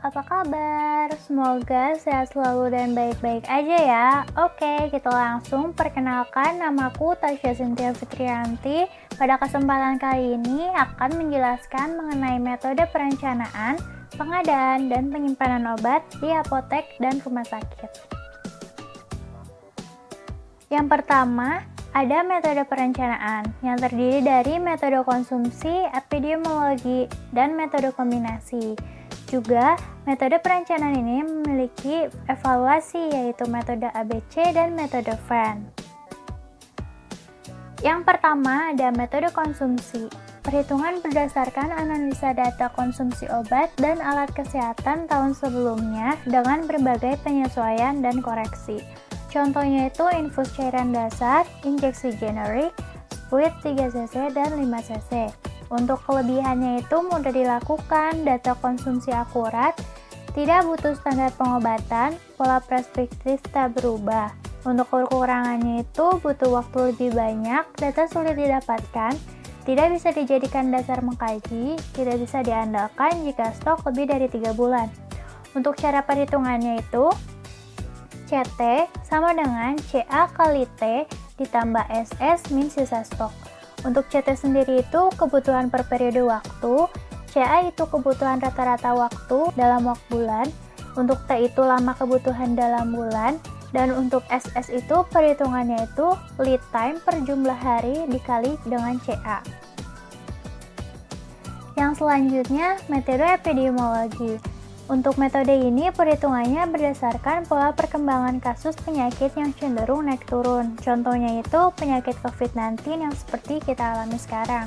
apa kabar? Semoga sehat selalu dan baik-baik aja ya. Oke, kita langsung perkenalkan, namaku Tasya Cynthia Fitrianti. Pada kesempatan kali ini akan menjelaskan mengenai metode perencanaan, pengadaan, dan penyimpanan obat di apotek dan rumah sakit. Yang pertama, ada metode perencanaan yang terdiri dari metode konsumsi, epidemiologi, dan metode kombinasi. Juga, metode perencanaan ini memiliki evaluasi yaitu metode ABC dan metode Venn. Yang pertama ada metode konsumsi. Perhitungan berdasarkan analisa data konsumsi obat dan alat kesehatan tahun sebelumnya dengan berbagai penyesuaian dan koreksi. Contohnya itu infus cairan dasar, injeksi generik, spuit 3cc dan 5cc. Untuk kelebihannya itu mudah dilakukan, data konsumsi akurat, tidak butuh standar pengobatan, pola preskriptif tak berubah. Untuk kekurangannya itu butuh waktu lebih banyak, data sulit didapatkan, tidak bisa dijadikan dasar mengkaji, tidak bisa diandalkan jika stok lebih dari 3 bulan. Untuk cara perhitungannya itu, CT sama dengan CA kali T ditambah SS min sisa stok. Untuk CT sendiri itu kebutuhan per periode waktu, CA itu kebutuhan rata-rata waktu dalam waktu bulan, untuk T itu lama kebutuhan dalam bulan, dan untuk SS itu perhitungannya itu lead time per jumlah hari dikali dengan CA. Yang selanjutnya, metode epidemiologi. Untuk metode ini, perhitungannya berdasarkan pola perkembangan kasus penyakit yang cenderung naik turun. Contohnya itu penyakit COVID-19 yang seperti kita alami sekarang.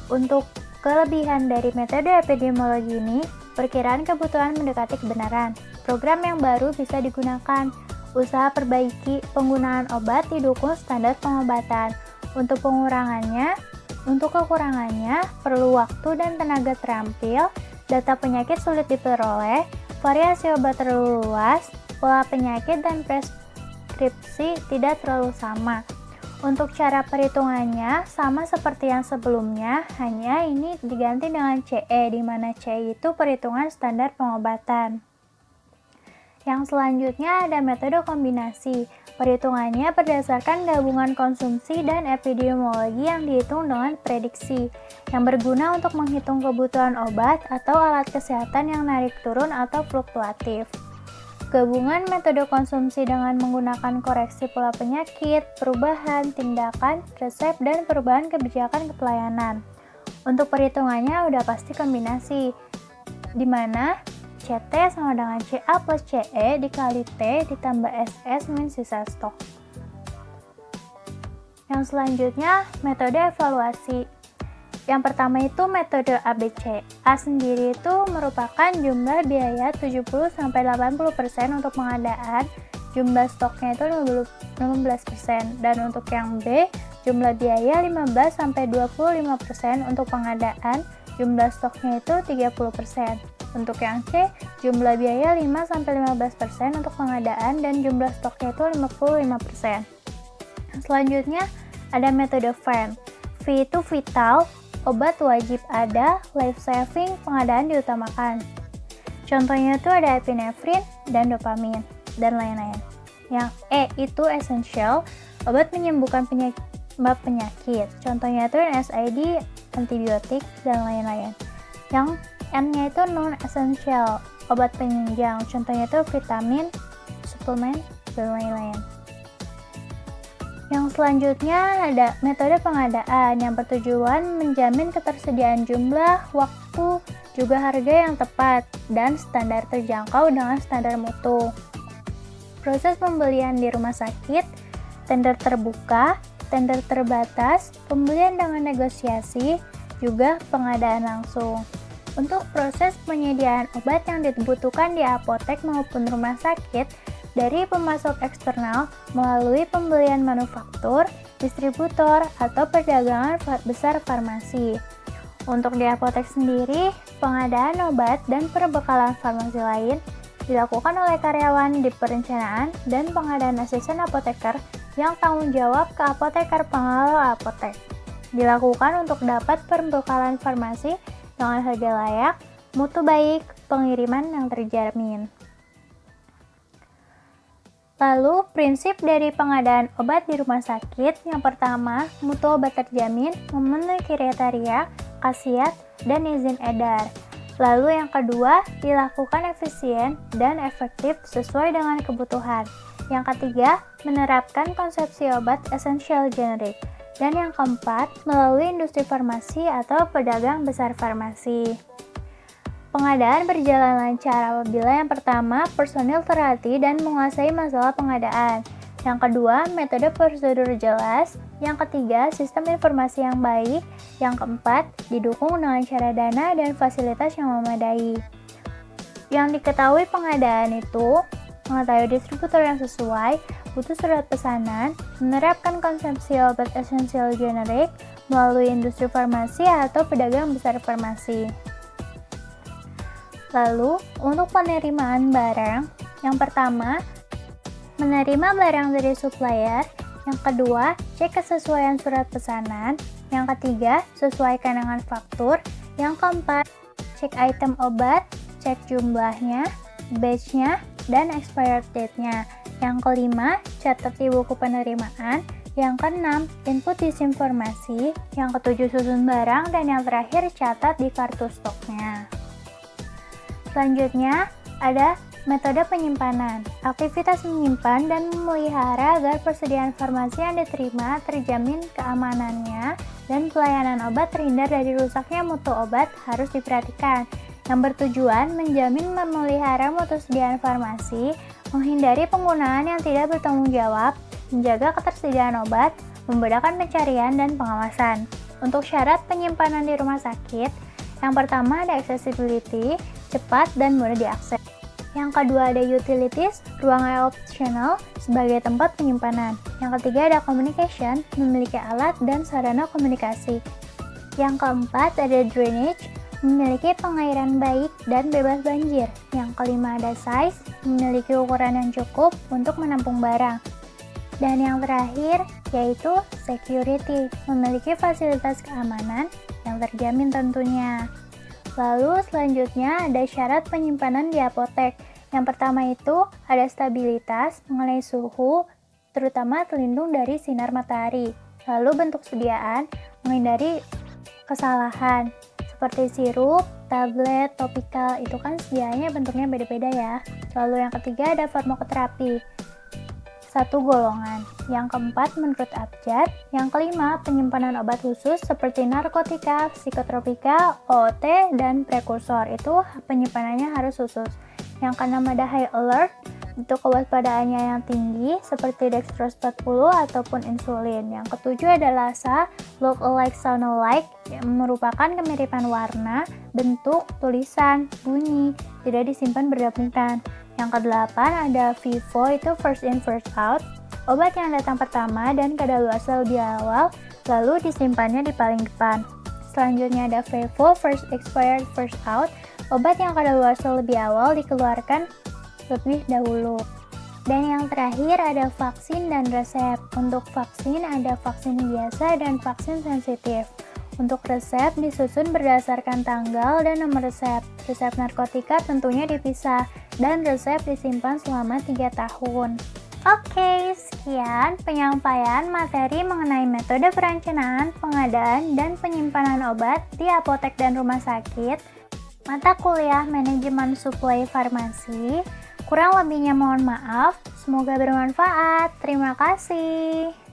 Untuk kelebihan dari metode epidemiologi ini, perkiraan kebutuhan mendekati kebenaran. Program yang baru bisa digunakan. Usaha perbaiki penggunaan obat didukung standar pengobatan. Untuk kekurangannya, perlu waktu dan tenaga terampil, data penyakit sulit diperoleh, variasi obat terlalu luas, pola penyakit dan preskripsi tidak terlalu sama. Untuk cara perhitungannya sama seperti yang sebelumnya, hanya ini diganti dengan CE, di mana CE itu perhitungan standar pengobatan. Yang selanjutnya ada metode kombinasi. Perhitungannya berdasarkan gabungan konsumsi dan epidemiologi yang dihitung dengan prediksi, yang berguna untuk menghitung kebutuhan obat atau alat kesehatan yang naik turun atau fluktuatif. Gabungan metode konsumsi dengan menggunakan koreksi pola penyakit, perubahan, tindakan, resep, dan perubahan kebijakan kepelayanan. Untuk perhitungannya udah pasti kombinasi, di mana CT sama dengan CA plus CE dikali T ditambah SS min sisa stok. Yang selanjutnya, metode evaluasi. Yang pertama itu metode ABC. A sendiri itu merupakan jumlah biaya 70-80% untuk pengadaan, jumlah stoknya itu 15%, dan untuk yang B, jumlah biaya 15-25% untuk pengadaan, jumlah stoknya itu 30%. Untuk yang C, jumlah biaya 5-15% untuk pengadaan dan jumlah stoknya itu 55%. Selanjutnya, ada metode Venn. V itu vital, obat wajib ada, life saving, pengadaan diutamakan. Contohnya itu ada epinefrin dan dopamin, dan lain-lain. Yang E itu essential, obat menyembuhkan penyakit. Contohnya itu NSAID, antibiotik, dan lain-lain. Yang N-nya itu non-essential, obat penunjang, contohnya itu vitamin, suplemen, dan lain-lain. Yang selanjutnya ada metode pengadaan yang bertujuan menjamin ketersediaan jumlah, waktu, juga harga yang tepat, dan standar terjangkau dengan standar mutu. Proses pembelian di rumah sakit, tender terbuka, tender terbatas, pembelian dengan negosiasi, juga pengadaan langsung. Untuk proses penyediaan obat yang dibutuhkan di apotek maupun rumah sakit, dari pemasok eksternal melalui pembelian manufaktur, distributor, atau perdagangan besar farmasi. Untuk di apotek sendiri, pengadaan obat dan perbekalan farmasi lain dilakukan oleh karyawan di perencanaan dan pengadaan asisten apoteker yang tanggung jawab ke apoteker pengelola apotek. Dilakukan untuk dapat perbekalan farmasi dengan harga layak, mutu baik, pengiriman yang terjamin. Lalu, prinsip dari pengadaan obat di rumah sakit yang pertama, mutu obat terjamin, memenuhi kriteria, khasiat, dan izin edar. Lalu yang kedua, dilakukan efisien dan efektif sesuai dengan kebutuhan. Yang ketiga, menerapkan konsepsi obat esensial generik. Dan yang keempat, melalui industri farmasi atau pedagang besar farmasi. Pengadaan berjalan lancar apabila yang pertama, personil terhati dan menguasai masalah pengadaan. Yang kedua, metode prosedur jelas. Yang ketiga, sistem informasi yang baik. Yang keempat, didukung dengan cara dana dan fasilitas yang memadai. Yang diketahui pengadaan itu, mengetahui distributor yang sesuai, butuh surat pesanan, menerapkan konsepsi obat esensial generik melalui industri farmasi atau pedagang besar farmasi. Lalu, untuk penerimaan barang, yang pertama, menerima barang dari supplier. Yang kedua, cek kesesuaian surat pesanan. Yang ketiga, sesuaikan dengan faktur. Yang keempat, cek item obat, cek jumlahnya, batch-nya, dan expired date-nya. Yang kelima, catat di buku penerimaan. Yang keenam, input disinformasi. Yang ketujuh, susun barang. Dan yang terakhir, catat di kartu stoknya. Selanjutnya, ada metode penyimpanan. Aktivitas menyimpan dan memelihara agar persediaan farmasi yang diterima terjamin keamanannya dan pelayanan obat terhindar dari rusaknya mutu obat harus diperhatikan, yang bertujuan menjamin memelihara mutu sediaan farmasi, menghindari penggunaan yang tidak bertanggung jawab, menjaga ketersediaan obat, membedakan pencarian dan pengawasan. Untuk syarat penyimpanan di rumah sakit, yang pertama ada accessibility, cepat dan mudah diakses. Yang kedua ada utilities, ruang optional sebagai tempat penyimpanan. Yang ketiga ada communication, memiliki alat dan sarana komunikasi. Yang keempat ada drainage, memiliki pengairan baik dan bebas banjir. Yang kelima ada size, memiliki ukuran yang cukup untuk menampung barang. Dan yang terakhir yaitu security, memiliki fasilitas keamanan yang terjamin tentunya. Lalu selanjutnya ada syarat penyimpanan di apotek. Yang pertama itu ada stabilitas mengenai suhu, terutama terlindung dari sinar matahari. Lalu bentuk sediaan, menghindari kesalahan. Seperti sirup, tablet, topikal, itu kan sediaannya bentuknya beda-beda ya. Lalu yang ketiga ada farmakoterapi. 1 golongan. Yang keempat menurut abjad. Yang kelima penyimpanan obat khusus seperti narkotika, psikotropika, OOT, dan prekursor. Itu penyimpanannya harus khusus. Yang keenam ada high alert. Untuk kewaspadaannya yang tinggi seperti dextrose 40 ataupun insulin. Yang ketujuh ada LASA, look alike, sound alike, yang merupakan kemiripan warna, bentuk, tulisan, bunyi, tidak disimpan berdampingan. Yang kedelapan ada FIFO, itu first in first out, obat yang datang pertama dan kadaluarsa lebih awal, lalu disimpannya di paling depan. Selanjutnya ada FEVO, first expired first out, obat yang kadaluarsa lebih awal dikeluarkan lebih dahulu. Dan yang terakhir ada vaksin dan resep. Untuk vaksin ada vaksin biasa dan vaksin sensitif. Untuk resep disusun berdasarkan tanggal dan nomor resep. Resep narkotika tentunya dipisah dan resep disimpan selama 3 tahun. Oke, sekian penyampaian materi mengenai metode perencanaan, pengadaan, dan penyimpanan obat di apotek dan rumah sakit, mata kuliah manajemen suplai farmasi. Kurang lebihnya mohon maaf, semoga bermanfaat. Terima kasih.